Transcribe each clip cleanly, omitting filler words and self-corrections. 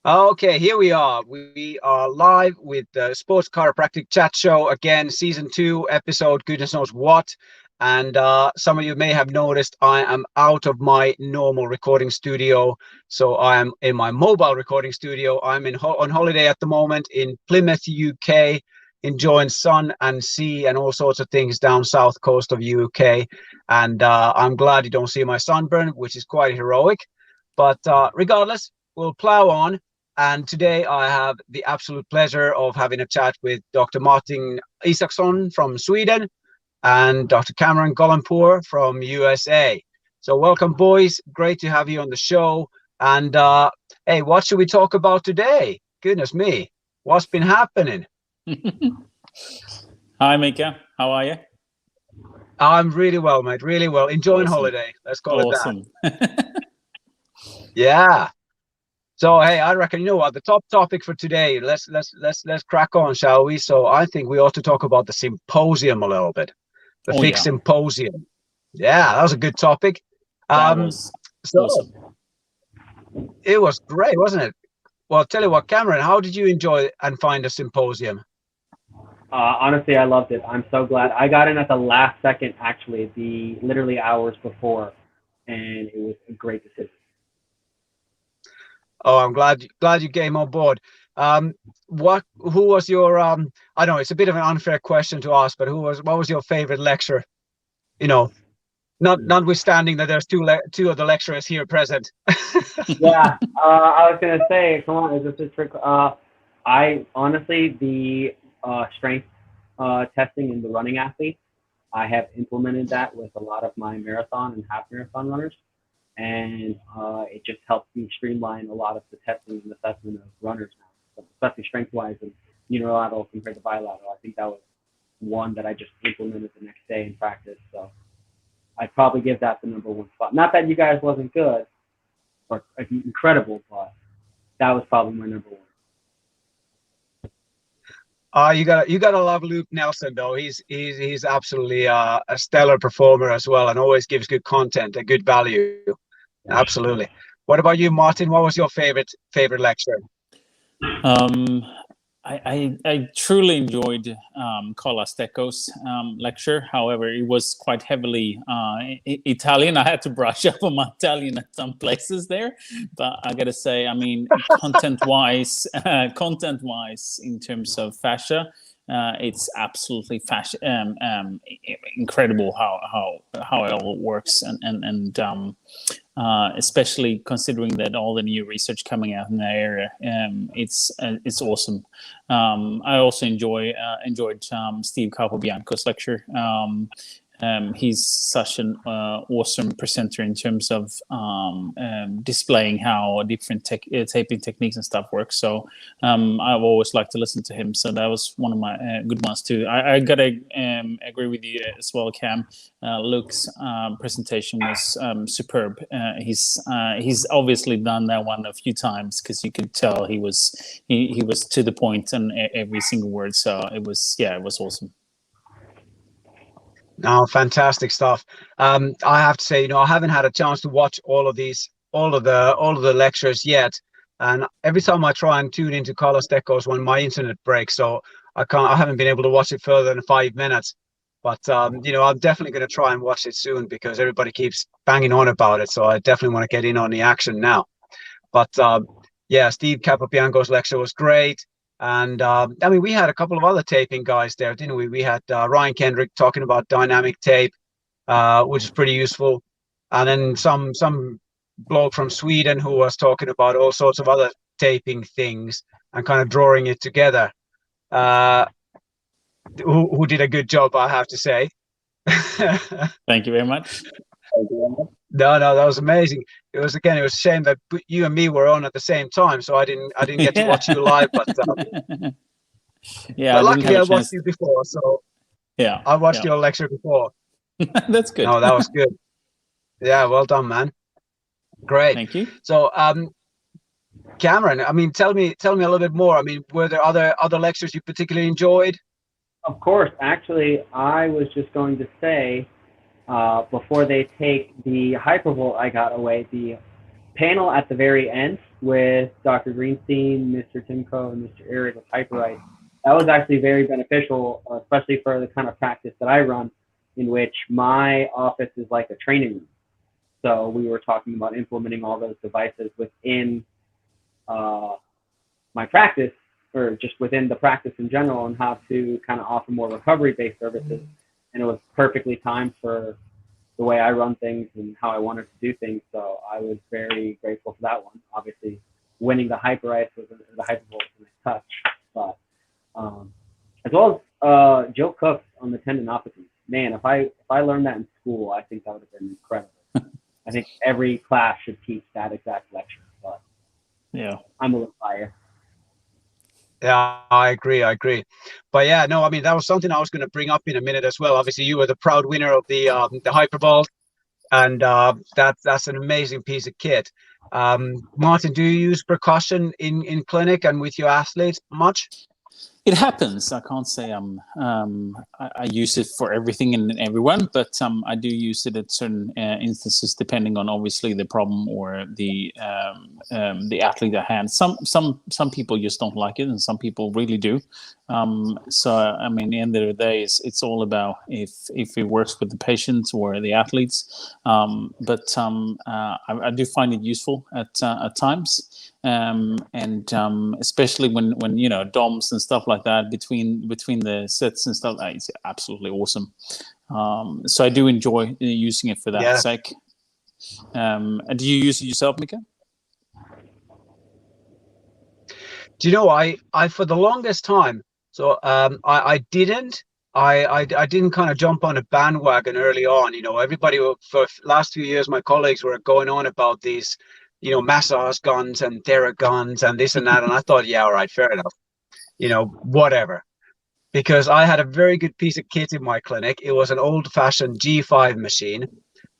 Okay, here we are. We are live with the Sports Chiropractic Chat Show again, season 2, episode goodness knows what. And some of you may have noticed I am out of my normal recording studio. So I am in my mobile recording studio. I'm on holiday at the moment in Plymouth, UK, enjoying sun and sea and all sorts of things down south coast of UK. And I'm glad you don't see my sunburn, which is quite heroic. But regardless, we'll plow on. And today I have the absolute pleasure of having a chat with Dr. Martin Isaksson from Sweden and Dr. Cameron Gholampour from USA. So welcome, boys. Great to have you on the show. And hey, what should we talk about today? Goodness me, what's been happening? Hi, Mika. How are you? I'm really well, mate. Really well. Enjoying holiday. Let's call it that. Yeah. So hey, I reckon you know what the top topic for today. Let's crack on, shall we? So I think we ought to talk about the symposium a little bit, the Fix Symposium. Yeah, that was a good topic. That was awesome. It was great, wasn't it? Well, tell you what, Cameron, how did you enjoy and find the symposium? Honestly, I loved it. I'm so glad I got in at the last second, actually, literally hours before, and it was a great decision. Oh, I'm glad you came on board. Who was your I know it's a bit of an unfair question to ask, but what was your favorite lecture? You know, notwithstanding that there's two of the lecturers here present. Yeah, I was gonna say, come on, is this a trick? I honestly the strength testing in the running athlete, I have implemented that with a lot of my marathon and half marathon runners. And it just helps me streamline a lot of the testing and assessment of runners now, especially strength-wise and unilateral compared to bilateral. I think that was one that I just implemented the next day in practice. So I'd probably give that the #1 spot. Not that you guys wasn't good or incredible, but that was probably my #1. You gotta love Luke Nelson though. He's absolutely a stellar performer as well, and always gives good content and good value. Absolutely. What about you, Martin? What was your favorite lecture? I truly enjoyed Carla Stecco's lecture. However, it was quite heavily Italian. I had to brush up on my Italian at some places there, but I gotta say, I mean, content-wise, in terms of fascia, it's absolutely incredible how it all works, and especially considering that all the new research coming out in that area, it's awesome. I also enjoyed Steve Capobianco's lecture. He's such an awesome presenter in terms of displaying how different taping techniques and stuff work. So I've always liked to listen to him. So that was one of my good ones too. I gotta agree with you as well, Cam. Luke's presentation was superb. He's obviously done that one a few times because you could tell he was to the point on every single word. So it was awesome. No, fantastic stuff. I have to say, I haven't had a chance to watch all of the lectures yet. And every time I try and tune into Carla Stecco's when my internet breaks, so I haven't been able to watch it further than 5 minutes. But I'm definitely going to try and watch it soon because everybody keeps banging on about it. So I definitely want to get in on the action now. But yeah, Steve Capobianco's lecture was great. And I mean, we had a couple of other taping guys there, didn't we? We had Ryan Kendrick talking about dynamic tape, which is pretty useful. And then some bloke from Sweden who was talking about all sorts of other taping things and kind of drawing it together. Who did a good job, I have to say. Thank you very much. No, that was amazing. It was a shame that you and me were on at the same time, so I didn't get to watch you live. But yeah, but luckily I watched you before, so yeah, I watched your lecture before. That's good. No, that was good. Yeah, well done, man. Great. Thank you. So, Cameron, I mean, tell me a little bit more. I mean, were there other lectures you particularly enjoyed? Of course. Actually, I was just going to say, before they take the hypervolt, I got away the panel at the very end with Dr. Greenstein, Mr. Timko, and Mr. Eric with Hyperite, that was actually very beneficial, especially for the kind of practice that I run, in which my office is like a training room. So we were talking about implementing all those devices within my practice, or just within the practice in general, and how to kind of offer more recovery-based services. And it was perfectly timed for the way I run things and how I wanted to do things. So I was very grateful for that one. Obviously, winning the Hyperice was the Hypervolt was a touch, but as well as Joe Cook on the tendinopathy. Man, if I learned that in school, I think that would have been incredible. I think every class should teach that exact lecture. But yeah, I'm a little biased. Yeah, I agree. But yeah, no, I mean, that was something I was going to bring up in a minute as well. Obviously, you were the proud winner of the Hypervolt, and that's an amazing piece of kit. Martin, do you use percussion in clinic and with your athletes much? It happens. I can't say I use it for everything and everyone, but I do use it at certain instances, depending on obviously the problem or the athlete at hand. Some people just don't like it, and some people really do. So I mean, at the end of the day, it's all about if it works with the patients or the athletes. But I do find it useful at times. And especially when you know DOMs and stuff like that between the sets and stuff, it's absolutely awesome. So I do enjoy using it for that sake. Do you use it yourself, Mika? Do you know, I for the longest time, so I didn't kind of jump on a bandwagon early on. You know, everybody for last few years, my colleagues were going on about these, you know, massage guns and Theraguns and this and that. And I thought, yeah, all right, fair enough. You know, whatever. Because I had a very good piece of kit in my clinic. It was an old-fashioned G5 machine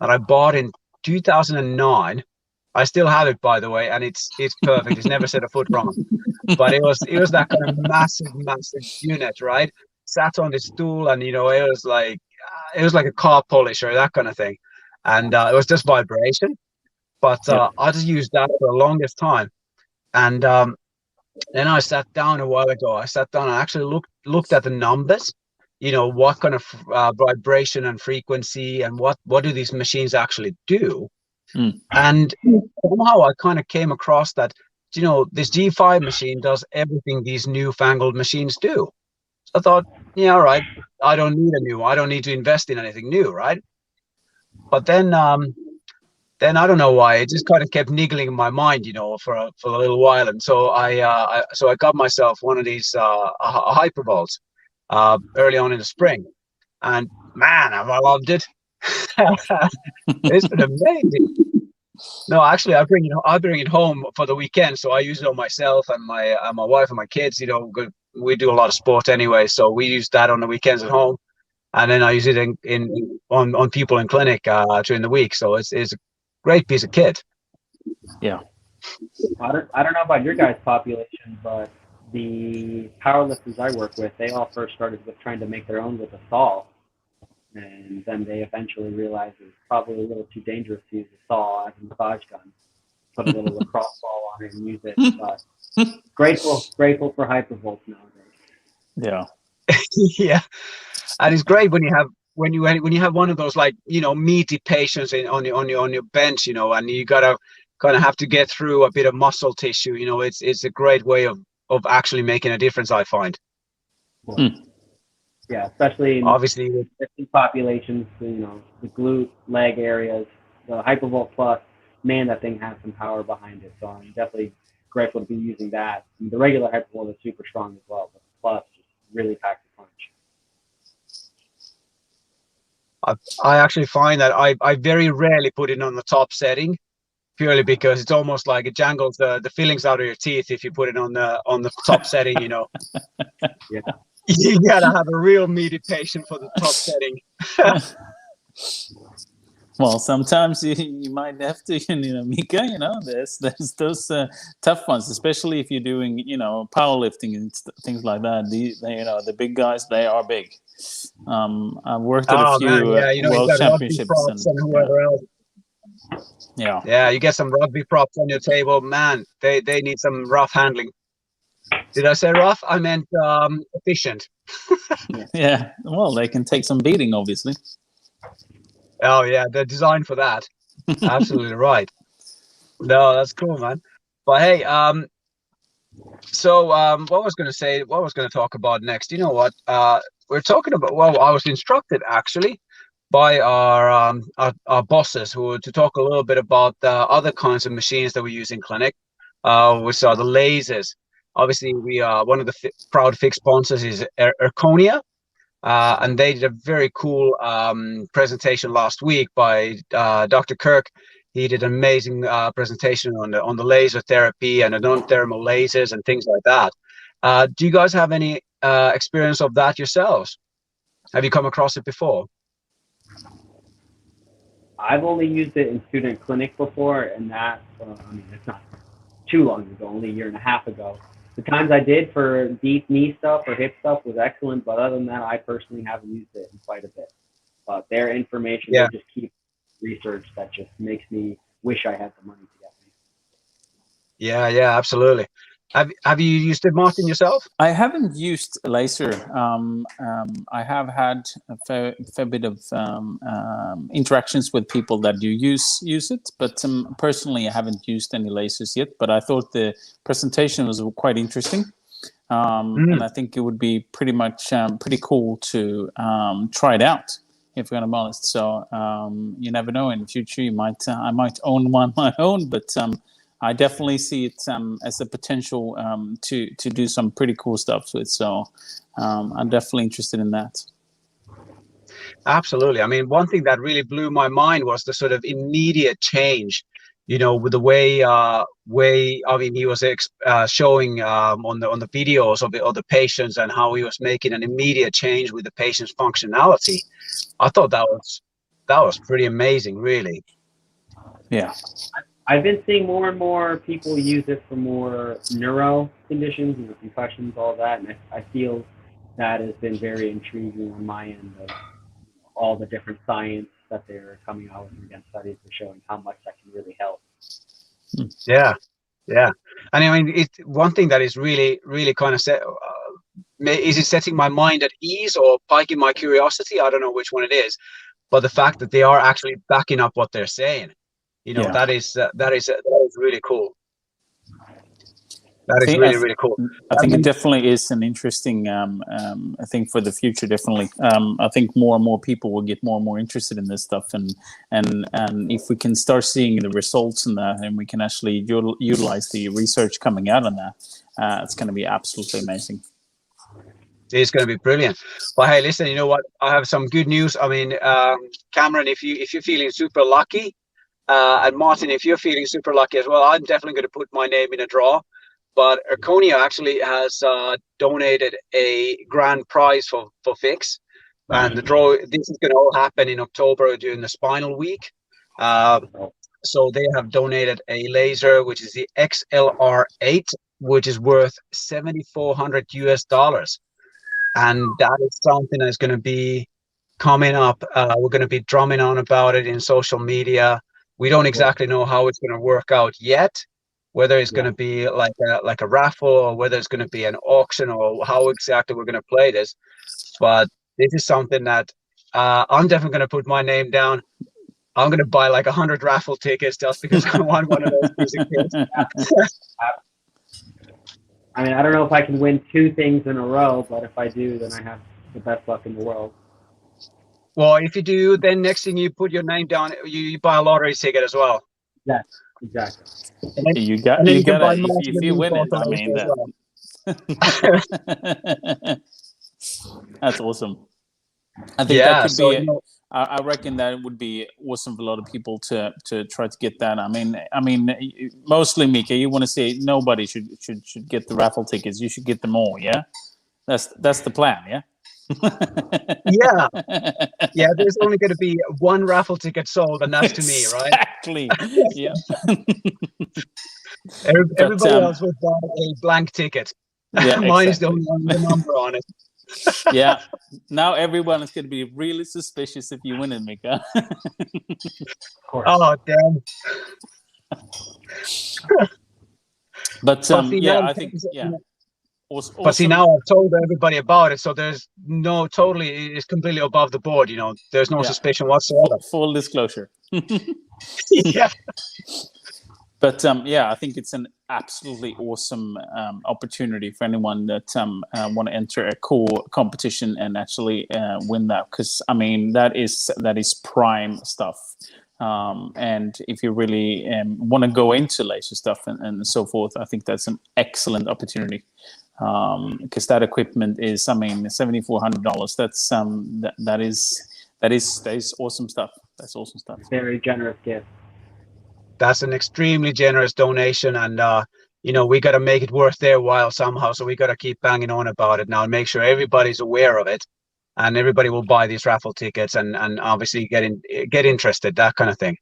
that I bought in 2009. I still have it, by the way, and it's perfect. It's never set a foot wrong. But it was that kind of massive unit, right? Sat on this stool, and you know, it was like a car polisher, that kind of thing. And it was just vibration. But I just used that for the longest time. And then I sat down a while ago. I sat down and actually looked at the numbers, you know, what kind of vibration and frequency and what do these machines actually do. And somehow I kind of came across that, you know, this G5 machine does everything these newfangled machines do. So I thought, yeah, all right, I don't need to invest in anything new, right? But then I don't know why, it just kind of kept niggling in my mind, you know, for a little while. And so I got myself one of these Hypervolts early on in the spring, and man, have I loved it. It's been amazing. No, actually, I bring it home for the weekend, so I use it on myself and my wife and my kids. You know, we do a lot of sport anyway, so we use that on the weekends at home, and then I use it on people in clinic during the week. So it's a great piece of kit. Yeah. I don't know about your guys' population, but the powerlifters I work with, they all first started with trying to make their own with a saw. And then they eventually realized it was probably a little too dangerous to use a saw as a massage gun. Put a little lacrosse ball on it and use it. But grateful for Hypervolts nowadays. Yeah. Yeah, and it's great when you have one of those, like, you know, meaty patients on your bench, you know, and you gotta kind of have to get through a bit of muscle tissue. You know, it's a great way of actually making a difference, I find. Yeah, especially in obviously with populations, you know, the glute, leg areas. The Hypervolt Plus, man, that thing has some power behind it. So I'm definitely grateful to be using that. And the regular Hypervolt is super strong as well, but the Plus just really packs a punch. I actually find that I very rarely put it on the top setting, purely because it's almost like it jangles the fillings out of your teeth if you put it on the top setting, you know. Yeah. You gotta have a real meaty patient for the top setting. Well, sometimes you might have to, you know, Mika, you know, there's those tough ones, especially if you're doing, you know, powerlifting and things like that. You know, the big guys, they are big. I've worked at a few man, yeah, you know, world you got championships and whoever else. Yeah, you get some rugby props on your table, man. They need some rough handling. Did I say rough? I meant efficient. Yeah. Well, they can take some beating, obviously. Oh yeah, they're designed for that. Absolutely right. No, that's cool, man. But hey, so what I was going to say, what I was going to talk about next. You know what? We're talking about. Well, I was instructed actually by our bosses to talk a little bit about other kinds of machines that we use in clinic, which are the lasers. Obviously, we one of the proud fixed sponsors is Erconia, and they did a very cool presentation last week by Dr. Kirk. He did an amazing presentation on the laser therapy and the non-thermal lasers and things like that. Do you guys have any experience of that yourselves? Have you come across it before? I've only used it in student clinic before, and that, I mean, it's not too long ago, only a year and a half ago. The times I did for deep knee stuff or hip stuff was excellent, but other than that, I personally haven't used it in quite a bit. But their information, they just keep research that just makes me wish I had the money to get me. Yeah, absolutely. Have you used it, Martin, yourself? I haven't used laser. I have had a fair bit of interactions with people that do use it, but personally, I haven't used any lasers yet. But I thought the presentation was quite interesting, and I think it would be pretty cool to try it out, if we're gonna be honest. So you never know, in the future, I might own one of my own, but I definitely see it as a potential to do some pretty cool stuff with. So I'm definitely interested in that. Absolutely. I mean, one thing that really blew my mind was the sort of immediate change, you know, with the way I mean, he was showing on the videos of the patients and how he was making an immediate change with the patient's functionality. I thought that was pretty amazing, really. Yeah. I've been seeing more and more people use it for more neuro conditions, you know, concussions, all that, and I feel that has been very intriguing on my end of all the different science that they're coming out with against studies are showing how much that can really help. Yeah. And I mean, one thing that is really, really kind of is it setting my mind at ease or piquing my curiosity? I don't know which one it is, but the fact that they are actually backing up what they're saying. You know, that is really cool. That is really cool. I think it definitely is an interesting thing for the future. Definitely, I think more and more people will get more and more interested in this stuff, and if we can start seeing the results in that, and we can actually utilize the research coming out on that, it's going to be absolutely amazing. It's going to be brilliant. But hey, listen, you know what? I have some good news. I mean, Cameron, if you're feeling super lucky. And Martin, if you're feeling super lucky as well, I'm definitely going to put my name in a draw. But Erconia actually has donated a grand prize for Fix. And the draw, this is going to all happen in October during the Spinal Week. So they have donated a laser, which is the XLR8, which is worth $7,400 US. And that is something that's going to be coming up. We're going to be drumming on about it in social media. We don't exactly know how it's going to work out yet, whether it's going to be like a raffle or whether it's going to be an auction or how exactly we're going to play this. But this is something that I'm definitely going to put my name down. I'm going to buy like 100 raffle tickets just because I want one of those music kits. I mean, I don't know if I can win two things in a row, but if I do, then I have the best luck in the world. Well, if you do, then next thing you put your name down, you buy a lottery ticket as well. Yeah, exactly. You got if you win it, I mean that. That's awesome. I think that could be. I reckon that would be awesome for a lot of people to try to get that. I mean, mostly Mika, you want to say nobody should get the raffle tickets. You should get them all. Yeah, that's the plan. Yeah. yeah, there's only going to be one raffle ticket sold, and that's to me, right? Exactly. Yeah. Everybody else will buy a blank ticket. Yeah, mine is the only one with a number on it. Yeah. Now everyone is going to be really suspicious if you win it, Mika. Of course. Oh, damn. But See, yeah, now, I think but see, awesome. now I've told everybody about it, so there's no totally, it's completely above the board. There's no Yeah. suspicion whatsoever. Full disclosure. Yeah. But yeah, I think it's an absolutely awesome opportunity for anyone that want to enter a cool competition and actually win that. Because I mean, that is prime stuff. And if you really want to go into laser stuff and so forth, I think that's an excellent opportunity. Because that equipment is, I mean, $7,400. That's that is awesome stuff. That's awesome stuff. Very generous gift. That's an extremely generous donation, and we got to make it worth their while somehow. So we got to keep banging on about it now and make sure everybody's aware of it, and everybody will buy these raffle tickets and obviously get interested, that kind of thing.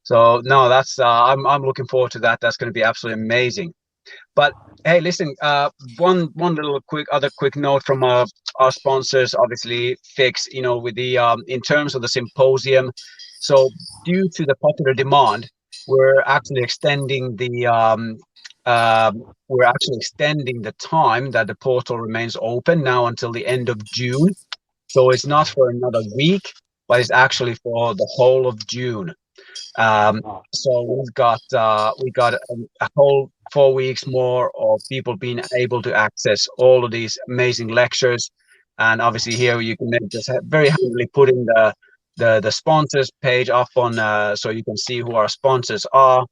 So no, that's I'm looking forward to that. That's going to be absolutely amazing. But hey, listen, one little quick note from our sponsors, obviously Fix, with the in terms of the symposium. So due to the popular demand, we're actually extending the time that the portal remains open now until the end of June. So it's not for another week, but it's actually for the whole of June. So we got a whole 4 weeks more of people being able to access all of these amazing lectures, and obviously here you can just very handily put in the sponsors page up on so you can see who our sponsors are.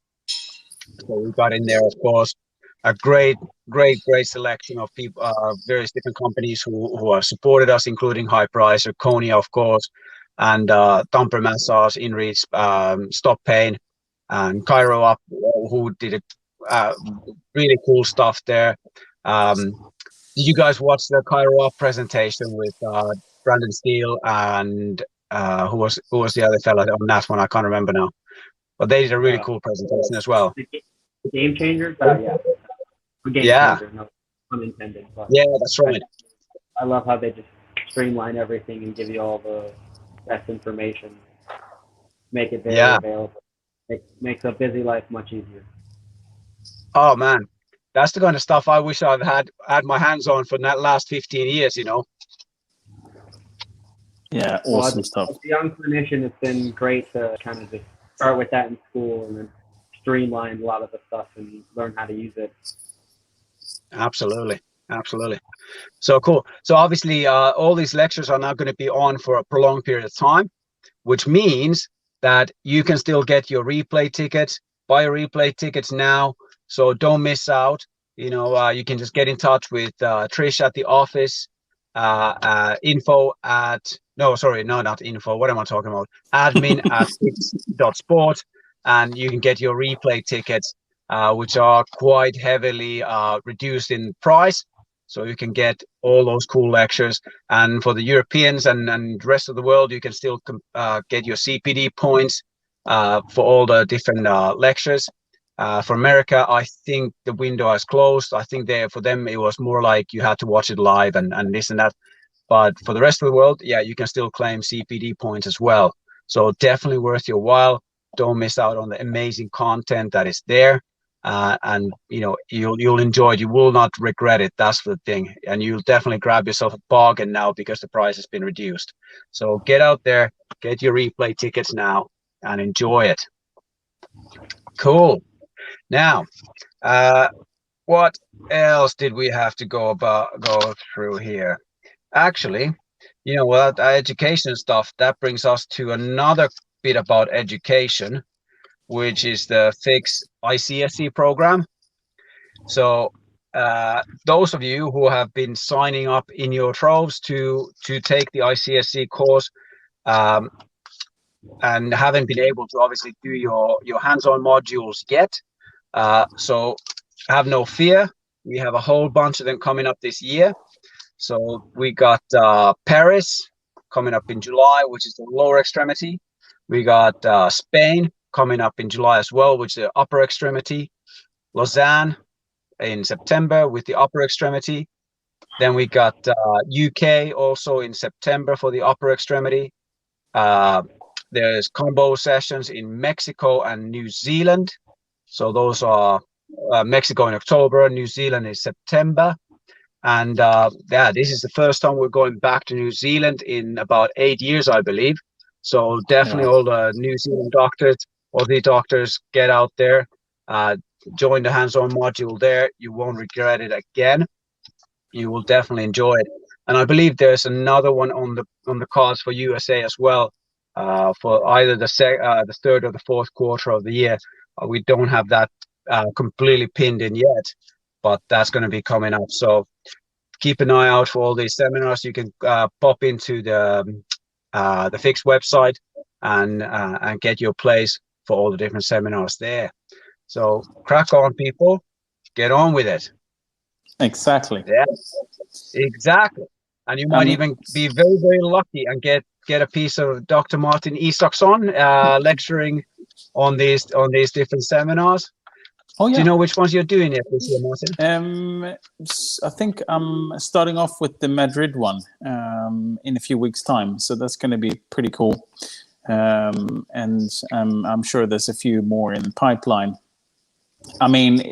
So we got in there, of course, a great selection of people, various different companies who have supported us, including High Price, Konya, of course, and Tampere Massage, InReach, Stop Pain, and Cairo Up, who did really cool stuff there. Did you guys watch the Cairo Up presentation with Brandon Steele and who was the other fella on that one? I can't remember now. But they did a really cool presentation as well. The Game Changers? Yeah. The Game Changers, no pun intended. But yeah, that's right. I love how they just streamline everything and give you all the best information. Make it very available. It makes a busy life much easier. Oh, man. That's the kind of stuff I wish I've had my hands on for that last 15 years, Yeah, awesome stuff. As a young clinician, it's been great to kind of just start with that in school and then streamline a lot of the stuff and learn how to use it. Absolutely. So cool. So obviously all these lectures are now going to be on for a prolonged period of time, which means that you can still get your replay tickets, buy your replay tickets now. So don't miss out. You can just get in touch with Trish at the office, admin@fix.sport, and you can get your replay tickets, which are quite heavily reduced in price. So you can get all those cool lectures. And for the Europeans and rest of the world, you can still get your CPD points for all the different lectures. For America, I think the window has closed. I think for them, it was more like you had to watch it live and this and that. But for the rest of the world, yeah, you can still claim CPD points as well. So definitely worth your while. Don't miss out on the amazing content that is there. And you'll enjoy it. You will not regret it. That's the thing. And you'll definitely grab yourself a bargain now because the price has been reduced. So get out there, get your replay tickets now, and enjoy it. Cool. Now, what else did we have to go through here? Actually, education stuff, that brings us to another bit about education, which is the Fix ICSC program. So those of you who have been signing up in your troves to take the ICSC course and haven't been able to obviously do your hands-on modules yet, so have no fear. We have a whole bunch of them coming up this year. So we got Paris coming up in July, which is the lower extremity. We got Spain coming up in July as well, which is the upper extremity. Lausanne in September with the upper extremity. Then we got UK also in September for the upper extremity. There's combo sessions in Mexico and New Zealand. So those are Mexico in October, New Zealand in September. And this is the first time we're going back to New Zealand in about 8 years, I believe. So definitely all the New Zealand doctors, all the doctors, get out there, join the hands-on module there. You won't regret it again. You will definitely enjoy it. And I believe there's another one on the cards for USA as well, for either the third or the fourth quarter of the year. We don't have that completely pinned in yet, but that's going to be coming up. So keep an eye out for all these seminars. You can pop into the Fix website and get your place for all the different seminars there. So crack on, people. Get on with it. Exactly. Yeah, exactly. And you might even be very, very lucky and get a piece of Dr. Martin Isaksson lecturing on these different seminars. Oh, yeah. Do you know which ones you're doing it this year, Martin? I think I'm starting off with the Madrid one in a few weeks' time. So that's going to be pretty cool. And I'm sure there's a few more in the pipeline. I mean,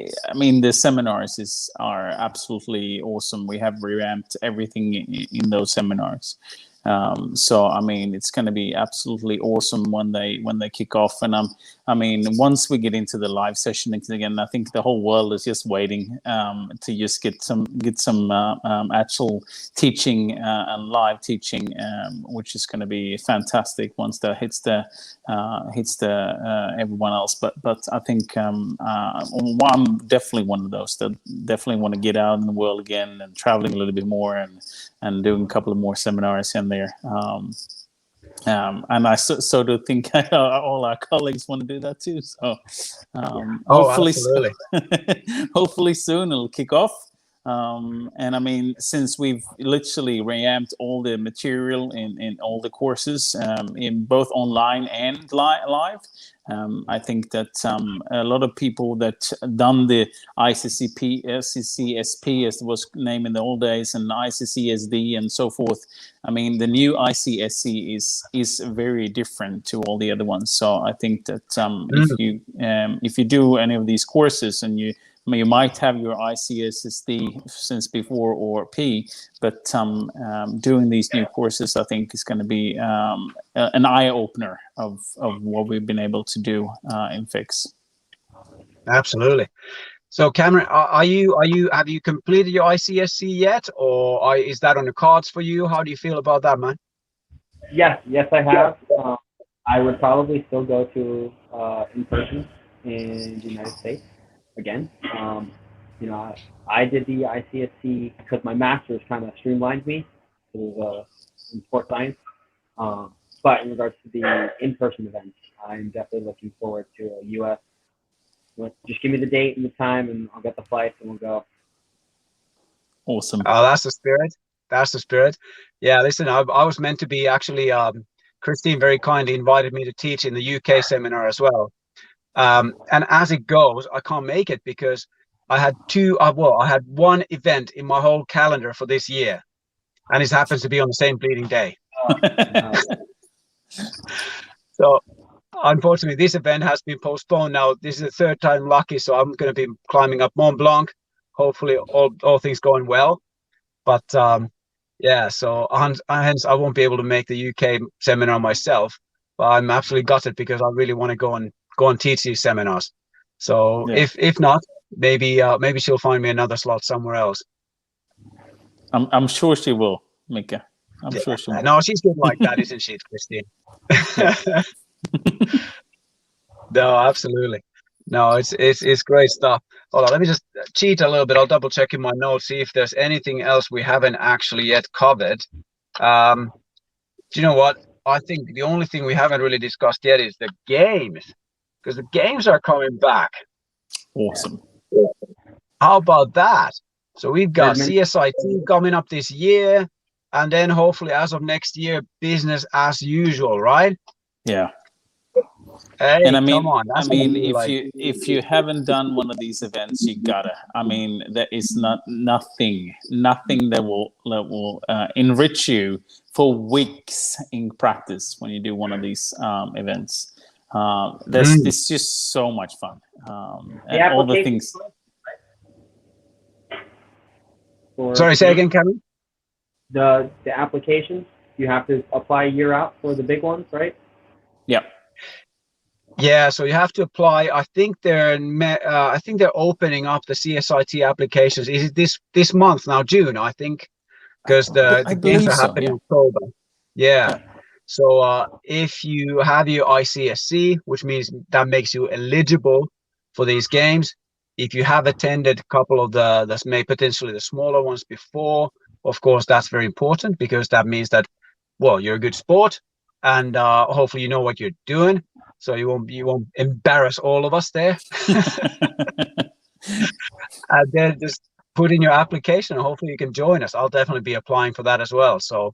the seminars are absolutely awesome. We have revamped everything in those seminars. So I mean, it's going to be absolutely awesome when they kick off. And I mean, once we get into the live session again, I think the whole world is just waiting to just get some actual teaching and live teaching, which is going to be fantastic once that hits the everyone else. But I think I'm definitely one of those that definitely want to get out in the world again and traveling a little bit more and doing a couple of more seminars in there. And I so do think all our colleagues want to do that too. So hopefully, hopefully soon it'll kick off. And I mean, since we've literally revamped all the material in all the courses, in both online and live, I think that a lot of people that done the ICCSP, as it was named in the old days, and ICCSD and so forth. I mean, the new ICSC is very different to all the other ones. So I think that if you do any of these courses and you might have your ICSSD since before or P, but doing these new courses, I think, is going to be an eye opener of what we've been able to do in Fix. Absolutely. So, Cameron, have you completed your ICSC yet, or is that on the cards for you? How do you feel about that, man? Yes, I have. I would probably still go to in person in the United States again. I did the ICSC because my master's kind of streamlined me. It was in sports science. But in regards to the in-person events, I'm definitely looking forward to a US. Just give me the date and the time, and I'll get the flights, and we'll go. Awesome. Oh, that's the spirit. That's the spirit. Yeah, listen, I was meant to be actually. Christine very kindly invited me to teach in the UK seminar as well. And as it goes, I can't make it because I had I had one event in my whole calendar for this year, and it happens to be on the same bleeding day. So unfortunately, this event has been postponed now. This is the third time lucky, so I'm going to be climbing up Mont Blanc. Hopefully, all things going well. But yeah, so hence I won't be able to make the UK seminar myself. But I'm absolutely gutted because I really want to go and teach these seminars. So yeah. if not, maybe she'll find me another slot somewhere else. I'm sure she will, Mika. I'm sure she will. No, she's good like that, isn't she, Christine? No, absolutely. No, it's great stuff. Hold on, let me just cheat a little bit. I'll double check in my notes, see if there's anything else we haven't actually yet covered. Do you know what? I think the only thing we haven't really discussed yet is the games, because the games are coming back. Awesome. How about that? So we've got CSIT coming up this year, and then hopefully as of next year, business as usual, right? Yeah. Hey, And come on, I that's gonna mean, be like. if you haven't done one of these events, you gotta. I mean, there is nothing that will enrich you for weeks in practice when you do one of these events. There's just so much fun, and all the things. Sorry, say again, Kevin. The applications, you have to apply a year out for the big ones, right? Yep. Yeah, so you have to apply. I think they're opening up the CSIT applications. Is it this month now, June? I think, because I the games believe are so. happening Yeah. in October. Yeah. Yeah. So if you have your ICSC, which means that makes you eligible for these games, if you have attended a couple of the may potentially the smaller ones before, of course that's very important because that means that, well, you're a good sport, and hopefully you know what you're doing, so you won't embarrass all of us there. And then just put in your application and hopefully you can join us. I'll definitely be applying for that as well. So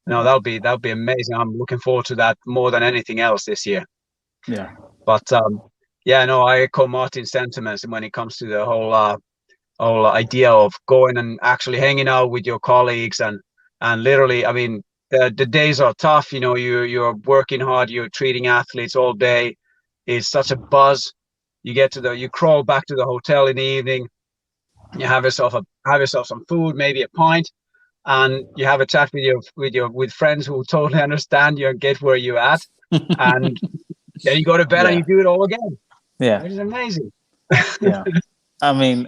no, that'll be amazing. I'm looking forward to that more than anything else this year. Yeah. But yeah, no, I echo Martin's sentiments when it comes to the whole idea of going and actually hanging out with your colleagues and literally, I mean, the days are tough. You know, you're working hard. You're treating athletes all day. It's such a buzz. You crawl back to the hotel in the evening. You have yourself some food, maybe a pint, and you have a chat with friends who totally understand you and get where you're at, and then you go to bed and Yeah. you do it all again. Yeah. It is amazing. Yeah. I mean,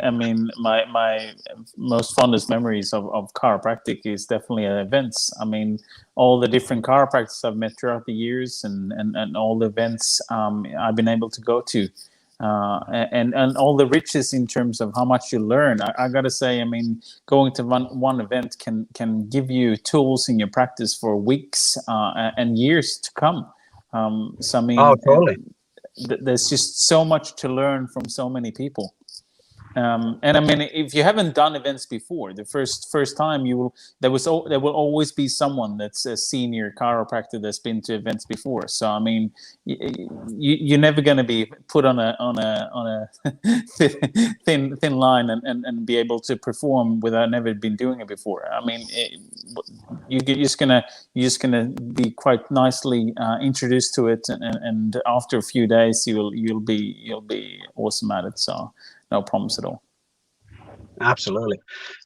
my most fondest memories of chiropractic is definitely at events. I mean, all the different chiropractors I've met throughout the years, and all the events I've been able to go to, and all the riches in terms of how much you learn. I gotta say, I mean, going to one event can give you tools in your practice for weeks and years to come. So I mean, Oh, totally. there's just so much to learn from so many people. And I mean, if you haven't done events before, the first time there will always be someone that's a senior chiropractor that's been to events before. So I mean, you're never going to be put on a thin line and be able to perform without never been doing it before. I mean, you're just gonna be quite nicely introduced to it, and after a few days, you'll be awesome at it. So. No problems at all. Absolutely.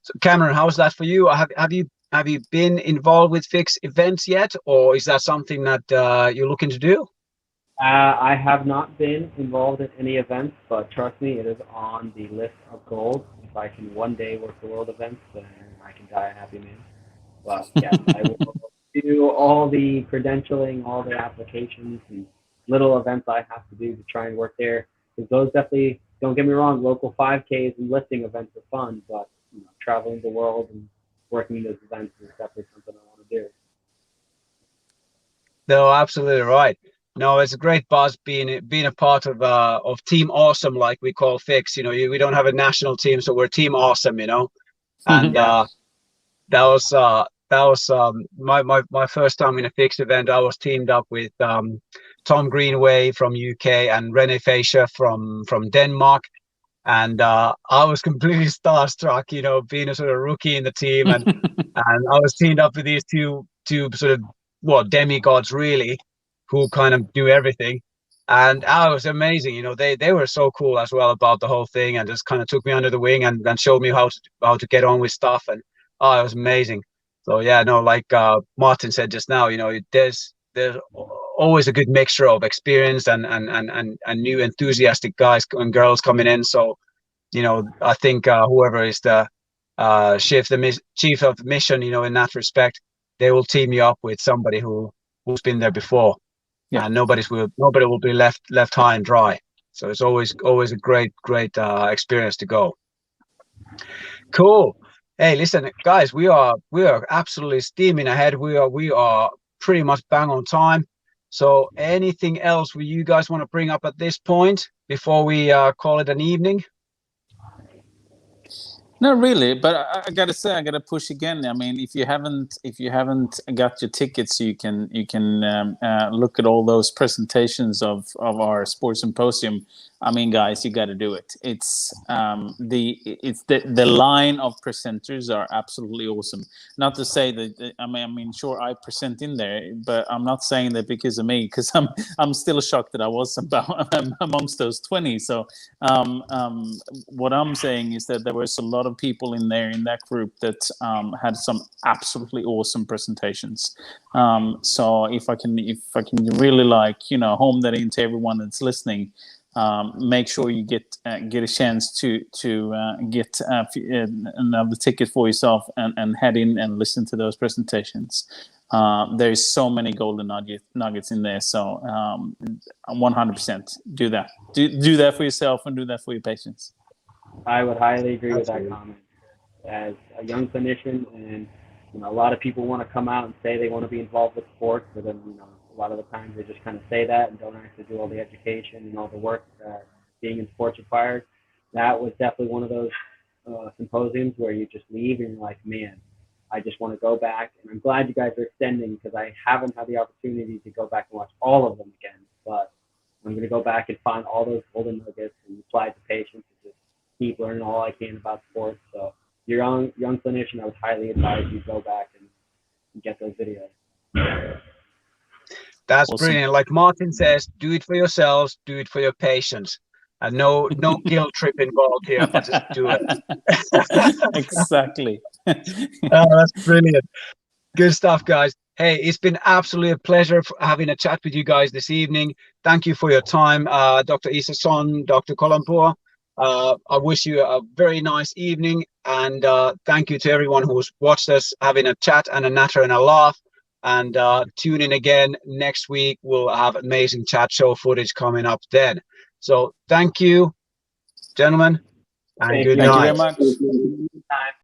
So Cameron, how's that for you? Have you been involved with Fix events yet, or is that something that you're looking to do? I have not been involved in any events, but trust me, it is on the list of goals. If I can one day work the world events, then I can die a happy man. But yes, I will do all the credentialing, all the applications, and little events I have to do to try and work there. Because those definitely, don't get me wrong, local 5Ks and lifting events are fun, but traveling the world and working those events is definitely something I want to do. No, absolutely right. No, it's a great buzz being a part of Team Awesome, like we call Fix. You know, we don't have a national team, so we're Team Awesome. You know, and Yeah. that was my first time in a Fix event. I was teamed up with Tom Greenway from UK and Rene Fascia from Denmark, and I was completely starstruck. You know, being a sort of rookie in the team, and I was teamed up with these two sort of demigods really, who kind of do everything. And it was amazing. You know, they were so cool as well about the whole thing, and just kind of took me under the wing and showed me how to get on with stuff. And it was amazing. So yeah, no, like Martin said just now, you know, there's always a good mixture of experience and new enthusiastic guys and girls coming in. So, you know, I think whoever is the chief of mission, you know, in that respect, they will team you up with somebody who's been there before. Yeah. And nobody will be left high and dry. So it's always a great experience to go. Cool. Hey, listen, guys, we are absolutely steaming ahead. We are pretty much bang on time. So anything else you guys want to bring up at this point before we call it an evening? Not really, but I gotta say, I gotta push again. I mean, if you haven't got your tickets, you can look at all those presentations of our sports symposium. I mean, guys, you got to do it. It's the line of presenters are absolutely awesome. Not to say that I mean, sure, I present in there, but I'm not saying that because of me, because I'm still shocked that I was amongst those 20. So what I'm saying is that there was a lot of people in there in that group that had some absolutely awesome presentations. So if I can really home that into everyone that's listening. Make sure you get a chance to get another ticket for yourself and head in and listen to those presentations. There's so many golden nuggets in there. So 100% do that. Do that for yourself and do that for your patients. I would highly agree with that comment. As a young clinician, and a lot of people want to come out and say they want to be involved with sports, but then a lot of the times they just kind of say that and don't actually do all the education and all the work that being in sports requires. That was definitely one of those symposiums where you just leave and you're like, man, I just want to go back. And I'm glad you guys are extending, because I haven't had the opportunity to go back and watch all of them again. But I'm going to go back and find all those golden nuggets and apply it to patients and just keep learning all I can about sports. So you're young clinician, I would highly advise you go back and get those videos. That's awesome. Brilliant. Like Martin says, do it for yourselves, do it for your patients. And no guilt trip involved here, but just do it. Exactly. That's brilliant. Good stuff, guys. Hey, it's been absolutely a pleasure having a chat with you guys this evening. Thank you for your time, Dr. Isaksson, Dr. Gholampour. I wish you a very nice evening, and thank you to everyone who's watched us having a chat and a natter and a laugh. And tune in again next week. We'll have amazing chat show footage coming up then. So thank you, gentlemen, and good night. Thank you very much.